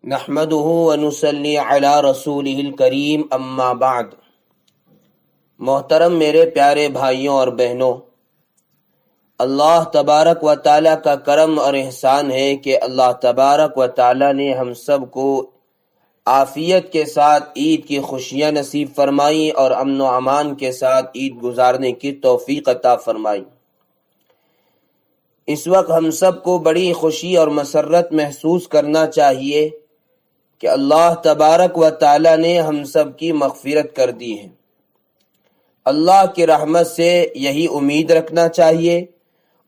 نحمده ونصلی علی رسولہ الکریم اما بعد۔ محترم میرے پیارے بھائیوں اور بہنوں، اللہ تبارک و تعالیٰ کا کرم اور احسان ہے کہ اللہ تبارک و تعالیٰ نے ہم سب کو عافیت کے ساتھ عید کی خوشیاں نصیب فرمائی اور امن و امان کے ساتھ عید گزارنے کی توفیق عطا فرمائی۔ اس وقت ہم سب کو بڑی خوشی اور مسرت محسوس کرنا چاہیے کہ اللہ تبارک و تعالیٰ نے ہم سب کی مغفرت کر دی ہے۔ اللہ کی رحمت سے یہی امید رکھنا چاہیے،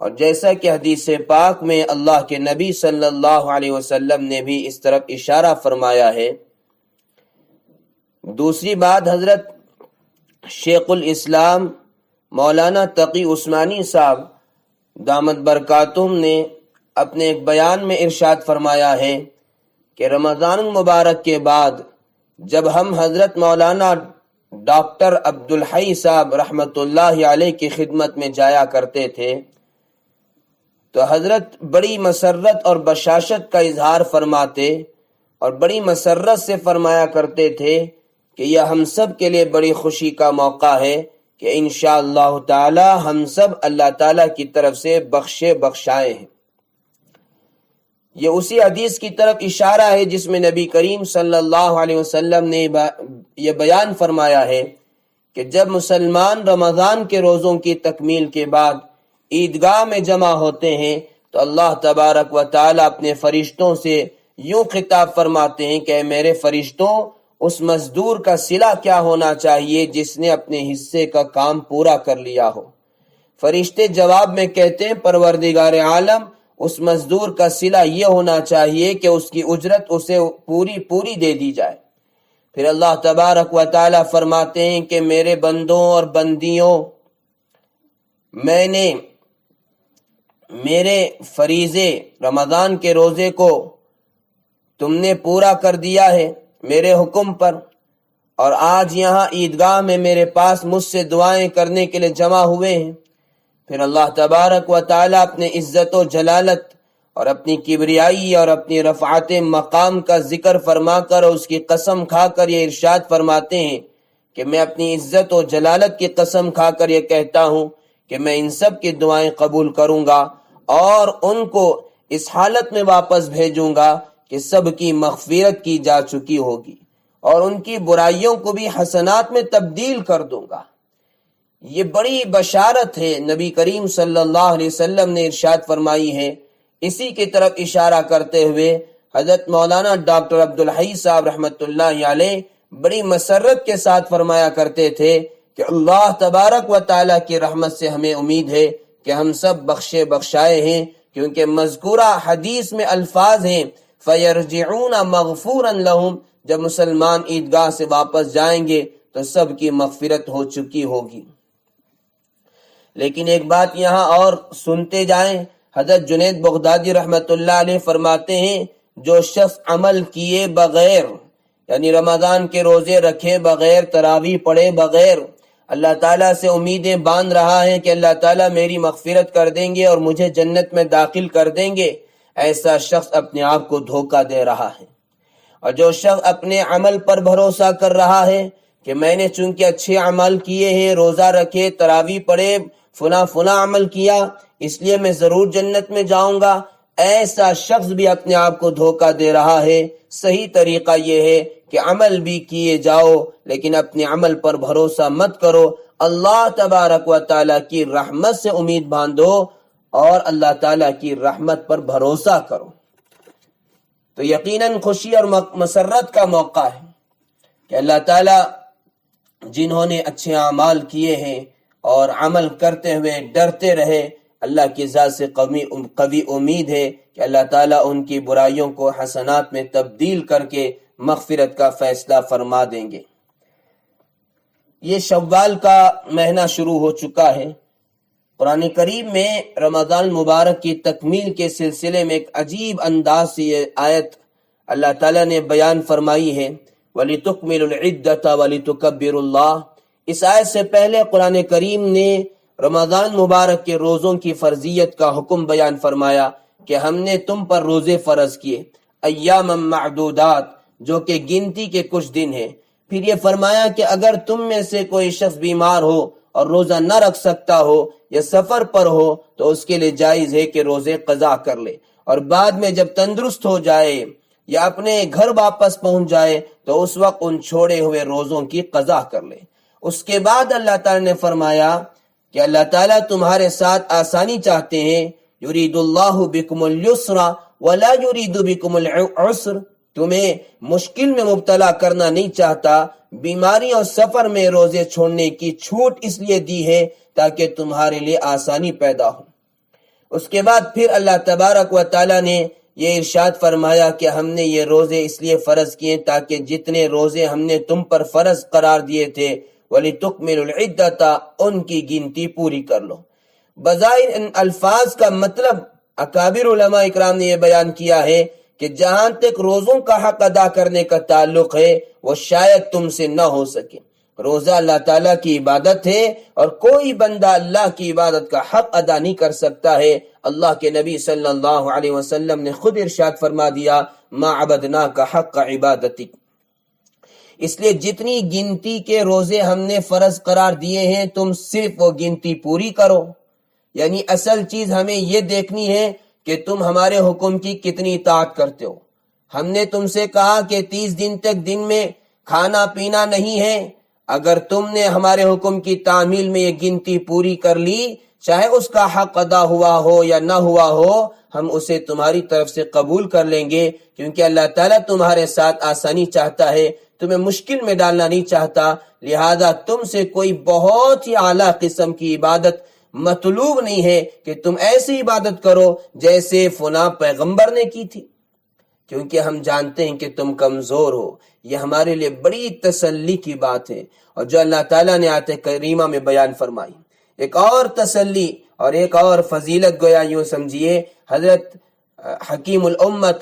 اور جیسا کہ حدیث پاک میں اللہ کے نبی صلی اللہ علیہ وسلم نے بھی اس طرف اشارہ فرمایا ہے۔ دوسری بات، حضرت شیخ الاسلام مولانا تقی عثمانی صاحب دامت برکاتہم نے اپنے ایک بیان میں ارشاد فرمایا ہے کہ رمضان المبارک کے بعد جب ہم حضرت مولانا ڈاکٹر عبدالحی صاحب رحمۃ اللہ علیہ کی خدمت میں جایا کرتے تھے تو حضرت بڑی مسرت اور بشاشت کا اظہار فرماتے اور بڑی مسرت سے فرمایا کرتے تھے کہ یہ ہم سب کے لیے بڑی خوشی کا موقع ہے کہ انشاءاللہ تعالی ہم سب اللہ تعالی کی طرف سے بخشے بخشائے ہیں۔ یہ اسی حدیث کی طرف اشارہ ہے جس میں نبی کریم صلی اللہ علیہ وسلم نے یہ بیان فرمایا ہے کہ جب مسلمان رمضان کے روزوں کی تکمیل کے بعد عیدگاہ میں جمع ہوتے ہیں تو اللہ تبارک و تعالی اپنے فرشتوں سے یوں خطاب فرماتے ہیں کہ اے میرے فرشتوں، اس مزدور کا صلہ کیا ہونا چاہیے جس نے اپنے حصے کا کام پورا کر لیا ہو؟ فرشتے جواب میں کہتے ہیں پروردگار عالم، اس مزدور کا صلہ یہ ہونا چاہیے کہ اس کی اجرت اسے پوری دے دی جائے۔ پھر اللہ تبارک و تعالی فرماتے ہیں کہ میرے بندوں اور بندیوں، میں نے میرے فریضے رمضان کے روزے کو تم نے پورا کر دیا ہے میرے حکم پر، اور آج یہاں عیدگاہ میں میرے پاس مجھ سے دعائیں کرنے کے لیے جمع ہوئے ہیں۔ پھر اللہ تبارک و تعالی اپنے عزت و جلالت اور اپنی کبریائی اور اپنی رفعت مقام کا ذکر فرما کر اور اس کی قسم کھا کر یہ ارشاد فرماتے ہیں کہ میں اپنی عزت و جلالت کی قسم کھا کر یہ کہتا ہوں کہ میں ان سب کی دعائیں قبول کروں گا اور ان کو اس حالت میں واپس بھیجوں گا کہ سب کی مغفرت کی جا چکی ہوگی اور ان کی برائیوں کو بھی حسنات میں تبدیل کر دوں گا۔ یہ بڑی بشارت ہے نبی کریم صلی اللہ علیہ وسلم نے ارشاد فرمائی ہے۔ اسی کی طرف اشارہ کرتے ہوئے حضرت مولانا ڈاکٹر عبدالحی صاحب رحمۃ اللہ علیہ بڑی مسرت کے ساتھ فرمایا کرتے تھے کہ اللہ تبارک و تعالیٰ کی رحمت سے ہمیں امید ہے کہ ہم سب بخشے بخشائے ہیں، کیونکہ مذکورہ حدیث میں الفاظ ہیں فَيَرْجِعُونَ مَغْفُورًا لَهُمْ، جب مسلمان عیدگاہ سے واپس جائیں گے تو سب کی مغفرت ہو چکی ہوگی۔ لیکن ایک بات یہاں اور سنتے جائیں، حضرت جنید بغدادی رحمت اللہ علیہ فرماتے ہیں جو شخص عمل کیے بغیر، یعنی رمضان کے روزے رکھے بغیر، تراویح پڑھے بغیر، اللہ تعالیٰ سے امیدیں باندھ رہا ہے کہ اللہ تعالیٰ میری مغفرت کر دیں گے اور مجھے جنت میں داخل کر دیں گے، ایسا شخص اپنے آپ کو دھوکہ دے رہا ہے۔ اور جو شخص اپنے عمل پر بھروسہ کر رہا ہے کہ میں نے چونکہ اچھے عمل کیے ہیں، روزہ رکھے، تراویح پڑھے، فلاں عمل کیا، اس لیے میں ضرور جنت میں جاؤں گا، ایسا شخص بھی اپنے آپ کو دھوکہ دے رہا ہے۔ صحیح طریقہ یہ ہے کہ عمل بھی کیے جاؤ لیکن اپنے عمل پر بھروسہ مت کرو، اللہ تبارک و تعالیٰ کی رحمت سے امید باندھو اور اللہ تعالیٰ کی رحمت پر بھروسہ کرو، تو یقیناً خوشی اور مسرت کا موقع ہے کہ اللہ تعالیٰ جنہوں نے اچھے اعمال کیے ہیں اور عمل کرتے ہوئے ڈرتے رہے، اللہ کی ذات سے قوی امید ہے کہ اللہ تعالیٰ ان کی برائیوں کو حسنات میں تبدیل کر کے مغفرت کا فیصلہ فرما دیں گے۔ یہ شوال کا مہینہ شروع ہو چکا ہے۔ قرآن کریم میں رمضان المبارک کی تکمیل کے سلسلے میں ایک عجیب انداز سے یہ آیت اللہ تعالیٰ نے بیان فرمائی ہے، وَلِتُكْمِلُوا الْعِدَّةَ وَلِتُكَبِّرُوا اللَّهَ۔ اس آیت سے پہلے قرآن کریم نے رمضان مبارک کے روزوں کی فرضیت کا حکم بیان فرمایا کہ ہم نے تم پر روزے فرض کیے۔ ایاما معدودات، جو کہ گنتی کے کچھ دن ہیں۔ پھر یہ فرمایا کہ اگر تم میں سے کوئی شخص بیمار ہو اور روزہ نہ رکھ سکتا ہو یا سفر پر ہو تو اس کے لیے جائز ہے کہ روزے قضا کر لے، اور بعد میں جب تندرست ہو جائے یا اپنے گھر واپس پہنچ جائے تو اس وقت ان چھوڑے ہوئے روزوں کی قضا کر لے۔ اس کے بعد اللہ تعالی نے فرمایا کہ اللہ تعالیٰ تمہارے ساتھ آسانی چاہتے ہیں، یرید اللہ بکم اليسر ولا یرید بکم العسر، تمہیں مشکل میں مبتلا کرنا نہیں چاہتا، بیماری اور سفر میں روزے چھوڑنے کی چھوٹ اس لیے دی ہے تاکہ تمہارے لیے آسانی پیدا ہو۔ اس کے بعد پھر اللہ تبارک و تعالی نے یہ ارشاد فرمایا کہ ہم نے یہ روزے اس لیے فرض کیے تاکہ جتنے روزے ہم نے تم پر فرض قرار دیے تھے وَلِتُكْمِلُوا الْعِدَّةَ، ان کی گنتی پوری کر لو۔ بظاہر ان الفاظ کا مطلب اکابر علماء اکرام نے یہ بیان کیا ہے کہ جہاں تک روزوں کا حق ادا کرنے کا تعلق ہے وہ شاید تم سے نہ ہو سکے۔ روزہ اللہ تعالیٰ کی عبادت ہے اور کوئی بندہ اللہ کی عبادت کا حق ادا نہیں کر سکتا ہے۔ اللہ کے نبی صلی اللہ علیہ وسلم نے خود ارشاد فرما دیا ما عبدناک حق عبادتک۔ اس لیے جتنی گنتی کے روزے ہم نے فرض قرار دیے ہیں تم صرف وہ گنتی پوری کرو، یعنی اصل چیز ہمیں یہ دیکھنی ہے کہ تم ہمارے حکم کی کتنی اطاعت کرتے ہو۔ ہم نے تم سے کہا کہ 30 دن تک دن میں کھانا پینا نہیں ہے، اگر تم نے ہمارے حکم کی تعمیل میں یہ گنتی پوری کر لی، چاہے اس کا حق ادا ہوا ہو یا نہ ہوا ہو، ہم اسے تمہاری طرف سے قبول کر لیں گے، کیونکہ اللہ تعالیٰ تمہارے ساتھ آسانی چاہتا ہے، تمہیں مشکل میں ڈالنا نہیں چاہتا، لہذا تم سے کوئی بہت ہی اعلیٰ قسم کی عبادت مطلوب نہیں ہے کہ تم ایسی عبادت کرو جیسے فلاں پیغمبر نے کی تھی، کیونکہ ہم جانتے ہیں کہ تم کمزور ہو۔ یہ ہمارے لیے بڑی تسلی کی بات ہے، اور جو اللہ تعالیٰ نے آیت کریمہ میں بیان فرمائی۔ ایک اور تسلی اور ایک اور فضیلت گویا یوں سمجھیے، حضرت حکیم الامت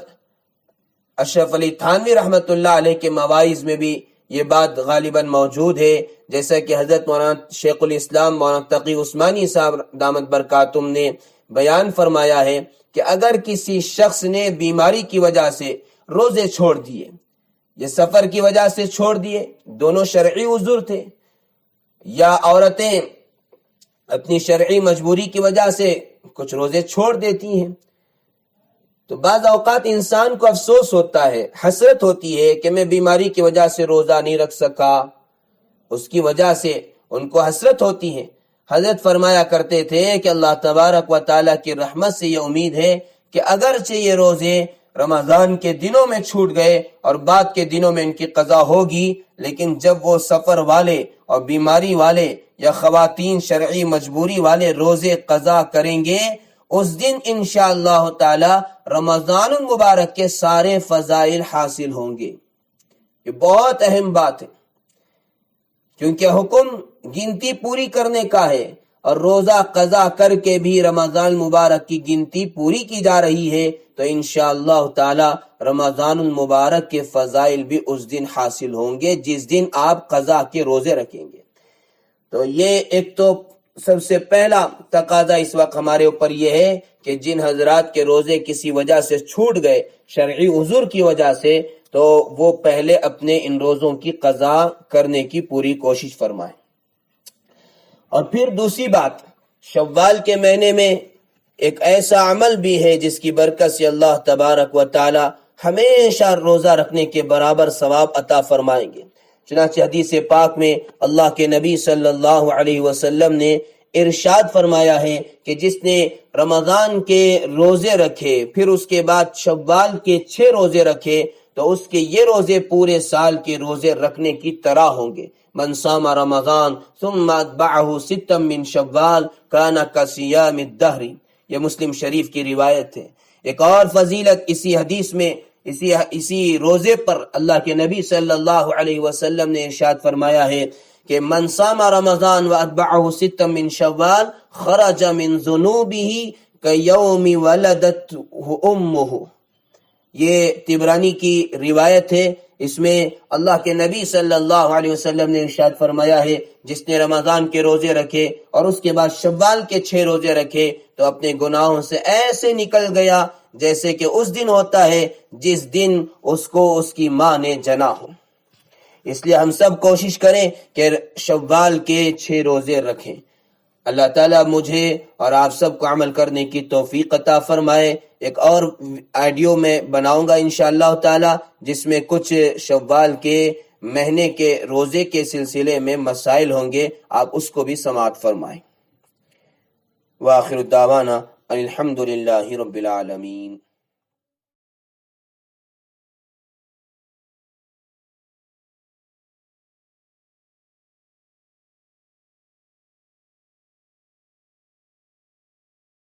اشرف علی تھانوی رحمۃ اللہ علیہ کے مواعظ میں بھی یہ بات غالباً موجود ہے، جیسا کہ حضرت مولانا شیخ الاسلام مولانا تقی عثمانی صاحب دامت برکاتہم نے بیان فرمایا ہے کہ اگر کسی شخص نے بیماری کی وجہ سے روزے چھوڑ دیے یا سفر کی وجہ سے چھوڑ دیے، دونوں شرعی عذر تھے، یا عورتیں اپنی شرعی مجبوری کی وجہ سے کچھ روزے چھوڑ دیتی ہیں، تو بعض اوقات انسان کو افسوس ہوتا ہے، حسرت ہوتی ہے کہ میں بیماری کی وجہ سے روزہ نہیں رکھ سکا، اس کی وجہ سے ان کو حسرت ہوتی ہے۔ حضرت فرمایا کرتے تھے کہ اللہ تبارک و تعالیٰ کی رحمت سے یہ امید ہے کہ اگرچہ یہ روزے رمضان کے دنوں میں چھوٹ گئے اور بعد کے دنوں میں ان کی قضا ہوگی، لیکن جب وہ سفر والے اور بیماری والے یا خواتین شرعی مجبوری والے روزے قضا کریں گے، اس دن انشاءاللہ تعالی رمضان المبارک کے سارے فضائل حاصل ہوں گے۔ یہ بہت اہم بات ہے، کیونکہ حکم گنتی پوری کرنے کا ہے، اور روزہ قضا کر کے بھی رمضان المبارک کی گنتی پوری کی جا رہی ہے، تو انشاءاللہ تعالی رمضان المبارک کے فضائل بھی اس دن حاصل ہوں گے جس دن آپ قضا کے روزے رکھیں گے۔ تو یہ ایک تو سب سے پہلا تقاضا اس وقت ہمارے اوپر یہ ہے کہ جن حضرات کے روزے کسی وجہ سے چھوٹ گئے، شرعی عذر کی وجہ سے، تو وہ پہلے اپنے ان روزوں کی قضا کرنے کی پوری کوشش فرمائیں۔ اور پھر دوسری بات، شوال کے مہینے میں ایک ایسا عمل بھی ہے جس کی برکت سے اللہ تبارک و تعالی ہمیشہ روزہ رکھنے کے برابر ثواب عطا فرمائیں گے۔ چنانچہ حدیث پاک میں اللہ کے نبی صلی اللہ علیہ وسلم نے ارشاد فرمایا ہے کہ جس نے رمضان کے روزے رکھے پھر اس کے بعد شوال کے 6 روزے رکھے تو اس کے یہ روزے پورے سال کے روزے رکھنے کی طرح ہوں گے۔ من صام رمضان ثم اتبعه 6 من شوال كان كصيام الدهر، یہ مسلم شریف کی روایت ہے۔ ایک اور فضیلت اسی حدیث میں اسی روزے پر اللہ کے نبی صلی اللہ علیہ وسلم نے ارشاد فرمایا ہے کہ من صام رمضان واتبعه 6 من شوال خرج من ذنوبه كيوم ولدته امه، یہ طبرانی کی روایت ہے۔ اس میں اللہ کے نبی صلی اللہ علیہ وسلم نے ارشاد فرمایا ہے جس نے رمضان کے روزے رکھے اور اس کے بعد شوال کے 6 روزے رکھے تو اپنے گناہوں سے ایسے نکل گیا جیسے کہ اس دن ہوتا ہے جس دن اس کو اس کی ماں نے جنا ہو۔ اس لیے ہم سب کوشش کریں کہ شوال کے 6 روزے رکھیں۔ اللہ تعالیٰ مجھے اور آپ سب کو عمل کرنے کی توفیق عطا فرمائے۔ ایک اور آڈیو میں بناؤں گا انشاءاللہ تعالیٰ، جس میں کچھ شوال کے مہینے کے روزے کے سلسلے میں مسائل ہوں گے، آپ اس کو بھی سماعت فرمائیں۔ وآخر دعوانا الحمد للہ رب العالمین۔